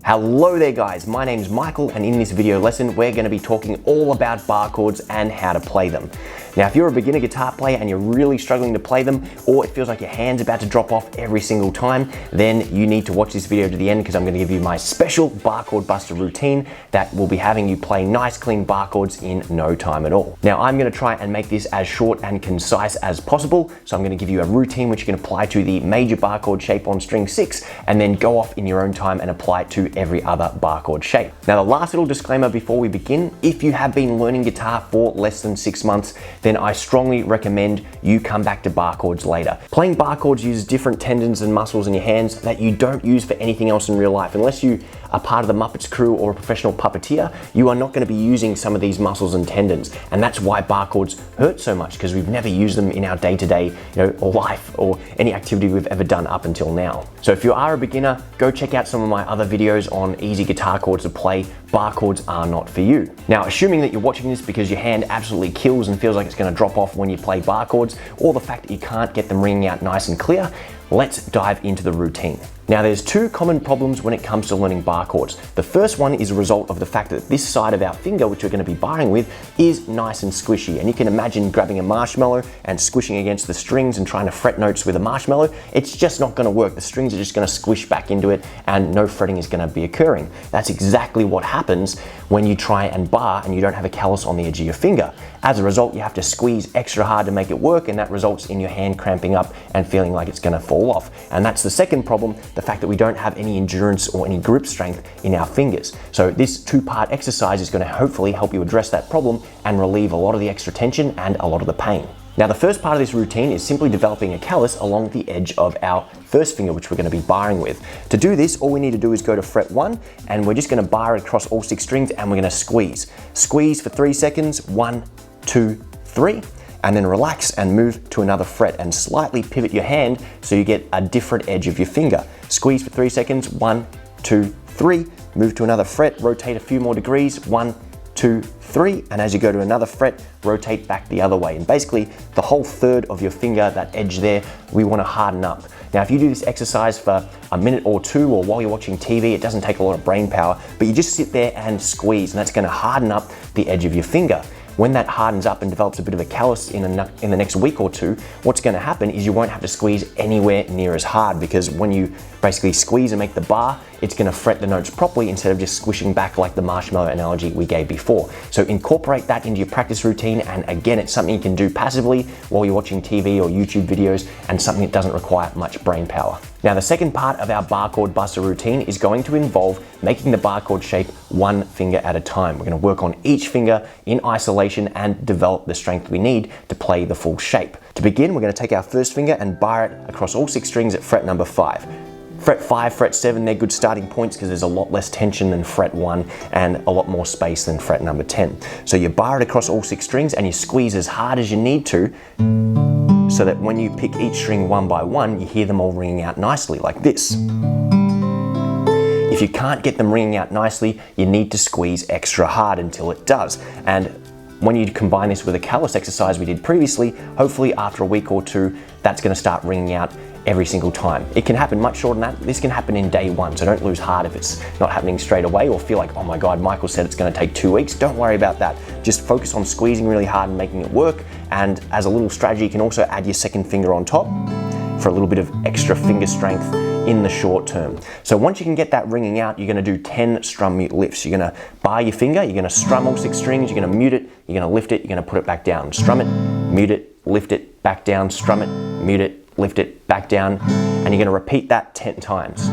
Hello there guys, my name's Michael and in this video lesson we're going to be talking all about bar chords and how to play them. Now if you're a beginner guitar player and you're really struggling to play them, or it feels like your hand's about to drop off every single time, then you need to watch this video to the end because I'm going to give you my special bar chord buster routine that will be having you play nice clean bar chords in no time at all. Now I'm going to try and make this as short and concise as possible, so I'm going to give you a routine which you can apply to the major bar chord shape on string 6 and then go off in your own time and apply it to every other bar chord shape. Now the last little disclaimer before we begin, if you have been learning guitar for less than 6 months, then I strongly recommend you come back to bar chords later. Playing bar chords uses different tendons and muscles in your hands that you don't use for anything else in real life. Unless you are part of the Muppets crew or a professional puppeteer, you are not going to be using some of these muscles and tendons. And that's why bar chords hurt so much, because we've never used them in our day-to-day life or any activity we've ever done up until now. So if you are a beginner, go check out some of my other videos on easy guitar chords to play. Bar chords are not for you. Now, assuming that you're watching this because your hand absolutely kills and feels like it's going to drop off when you play bar chords, or the fact that you can't get them ringing out nice and clear, let's dive into the routine. Now there's two common problems when it comes to learning bar chords. The first one is a result of the fact that this side of our finger, which we're going to be barring with, is nice and squishy. And you can imagine grabbing a marshmallow and squishing against the strings and trying to fret notes with a marshmallow. It's just not going to work. The strings are just going to squish back into it and no fretting is going to be occurring. That's exactly what happens when you try and bar and you don't have a callus on the edge of your finger. As a result, you have to squeeze extra hard to make it work, and that results in your hand cramping up and feeling like it's going to fall off. And that's the second problem, the fact that we don't have any endurance or any grip strength in our fingers. So this two-part exercise is going to hopefully help you address that problem and relieve a lot of the extra tension and a lot of the pain. Now the first part of this routine is simply developing a callus along the edge of our first finger, which we're going to be barring with. To do this, all we need to do is go to fret 1 and we're just going to bar it across all 6 strings and we're going to squeeze. Squeeze for 3 seconds, 1, 2, 3, and then relax and move to another fret and slightly pivot your hand so you get a different edge of your finger. Squeeze for 3 seconds, 1, 2, 3, move to another fret, rotate a few more degrees, 1, 2, 3, and as you go to another fret, rotate back the other way. And basically the whole third of your finger, that edge there, we want to harden up. Now if you do this exercise for a minute or two, or while you're watching TV, it doesn't take a lot of brain power, but you just sit there and squeeze, and that's going to harden up the edge of your finger. When that hardens up and develops a bit of a callus in the next week or two, what's going to happen is you won't have to squeeze anywhere near as hard, because when you basically squeeze and make the bar, it's going to fret the notes properly instead of just squishing back like the marshmallow analogy we gave before. So incorporate that into your practice routine, and again, it's something you can do passively while you're watching TV or YouTube videos, and something that doesn't require much brain power. Now the second part of our bar chord buster routine is going to involve making the bar chord shape one finger at a time. We're going to work on each finger in isolation and develop the strength we need to play the full shape. To begin, we're going to take our first finger and bar it across all 6 strings at fret number 5. Fret 5, fret 7, they're good starting points because there's a lot less tension than fret 1 and a lot more space than fret number 10. So you bar it across all 6 strings and you squeeze as hard as you need to, so that when you pick each string one by one, you hear them all ringing out nicely like this. If you can't get them ringing out nicely, you need to squeeze extra hard until it does. And when you combine this with a callus exercise we did previously, hopefully after a week or two, that's going to start ringing out every single time. It can happen much shorter than that. This can happen in day 1, so don't lose heart if it's not happening straight away or feel like, oh my God, Michael said it's going to take 2 weeks. Don't worry about that. Just focus on squeezing really hard and making it work. And as a little strategy, you can also add your second finger on top for a little bit of extra finger strength in the short term. So once you can get that ringing out, you're going to do 10 strum mute lifts. You're going to bar your finger, you're going to strum all 6 strings, you're going to mute it, you're going to lift it, you're going to put it back down. Strum it, mute it, lift it, back down, strum it, mute it, lift it, back down, and you're going to repeat that 10 times.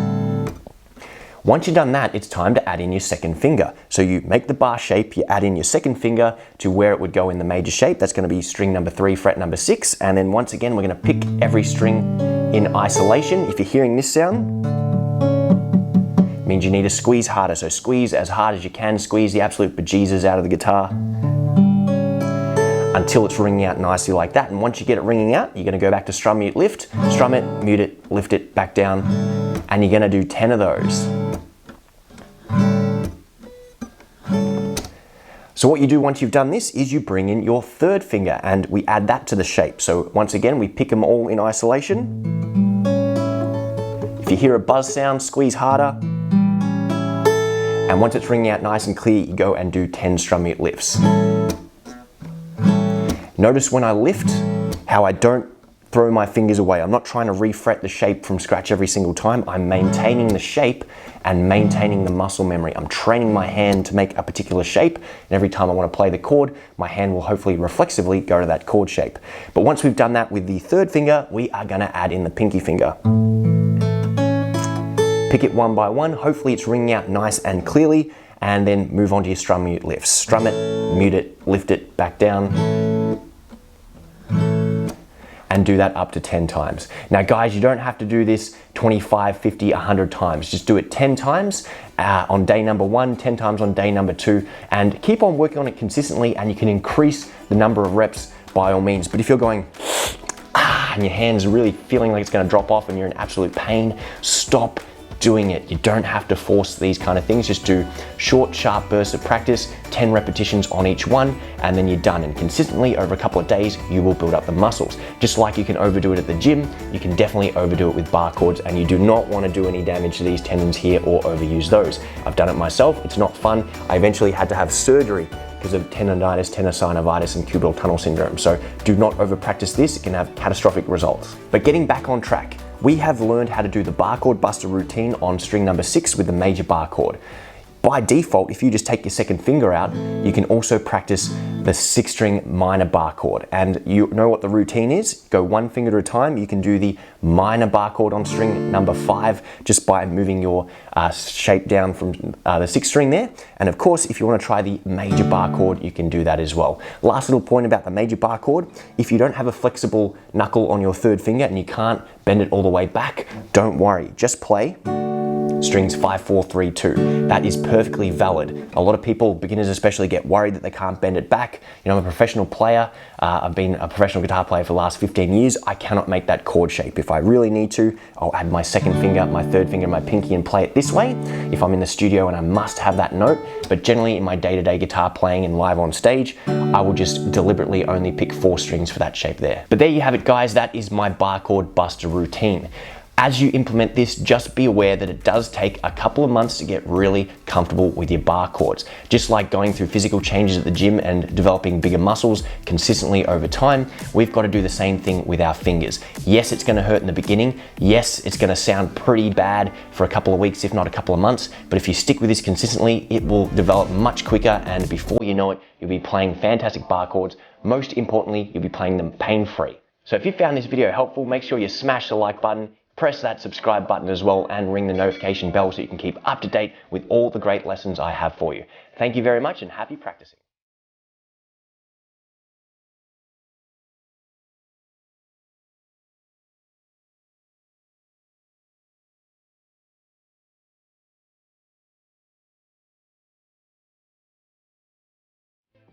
Once you've done that, it's time to add in your second finger. So you make the bar shape, you add in your second finger to where it would go in the major shape. That's going to be string number 3, fret number 6, and then once again, we're going to pick every string in isolation. If you're hearing this sound, it means you need to squeeze harder. So squeeze as hard as you can, squeeze the absolute bejesus out of the guitar until it's ringing out nicely like that. And once you get it ringing out, you're going to go back to strum, mute, lift, strum it, mute it, lift it, back down, and you're going to do 10 of those. So what you do once you've done this is you bring in your third finger and we add that to the shape. So once again, we pick them all in isolation. If you hear a buzz sound, squeeze harder. And once it's ringing out nice and clear, you go and do 10 strum mute lifts. Notice when I lift, how I don't throw my fingers away. I'm not trying to refret the shape from scratch every single time. I'm maintaining the shape and maintaining the muscle memory. I'm training my hand to make a particular shape, and every time I want to play the chord, my hand will hopefully reflexively go to that chord shape. But once we've done that with the third finger, we are going to add in the pinky finger. Pick it one by one. Hopefully it's ringing out nice and clearly, and then move on to your strum mute lifts. Strum it, mute it, lift it, back down, and do that up to 10 times. Now guys, you don't have to do this 25, 50, 100 times. Just do it 10 times on day number 1, 10 times on day number 2, and keep on working on it consistently, and you can increase the number of reps by all means. But if you're going, and your hand's really feeling like it's gonna drop off and you're in absolute pain, stop doing it. You don't have to force these kind of things. Just do short, sharp bursts of practice, 10 repetitions on each one, and then you're done. And consistently over a couple of days, you will build up the muscles. Just like you can overdo it at the gym, you can definitely overdo it with bar chords, and you do not want to do any damage to these tendons here or overuse those. I've done it myself. It's not fun. I eventually had to have surgery because of tendonitis, tenosynovitis, and cubital tunnel syndrome. So do not over practice this. It can have catastrophic results. But getting back on track, we have learned how to do the Bar Chord Buster routine on string number 6 with the major bar chord. By default, if you just take your second finger out, you can also practice the 6-string minor bar chord. And you know what the routine is? Go one finger at a time. You can do the minor bar chord on string number 5 just by moving your shape down from the 6th string there. And of course, if you want to try the major bar chord, you can do that as well. Last little point about the major bar chord, if you don't have a flexible knuckle on your 3rd finger and you can't bend it all the way back, don't worry. Just play strings 5, 4, 3, 2. That is perfectly valid. A lot of people, beginners especially, get worried that they can't bend it back. You know, I'm a professional player. I've been a professional guitar player for the last 15 years. I cannot make that chord shape. If I really need to, I'll add my 2nd finger, my 3rd finger, my pinky, and play it this way if I'm in the studio and I must have that note. But generally in my day-to-day guitar playing and live on stage, I will just deliberately only pick 4 strings for that shape there. But there you have it, guys. That is my Bar Chord Buster routine. As you implement this, just be aware that it does take a couple of months to get really comfortable with your bar chords. Just like going through physical changes at the gym and developing bigger muscles consistently over time, we've got to do the same thing with our fingers. Yes, it's going to hurt in the beginning. Yes, it's going to sound pretty bad for a couple of weeks, if not a couple of months. But if you stick with this consistently, it will develop much quicker, and before you know it, you'll be playing fantastic bar chords. Most importantly, you'll be playing them pain-free. So if you found this video helpful, make sure you smash the like button, press that subscribe button as well, and ring the notification bell so you can keep up to date with all the great lessons I have for you. Thank you very much and happy practicing.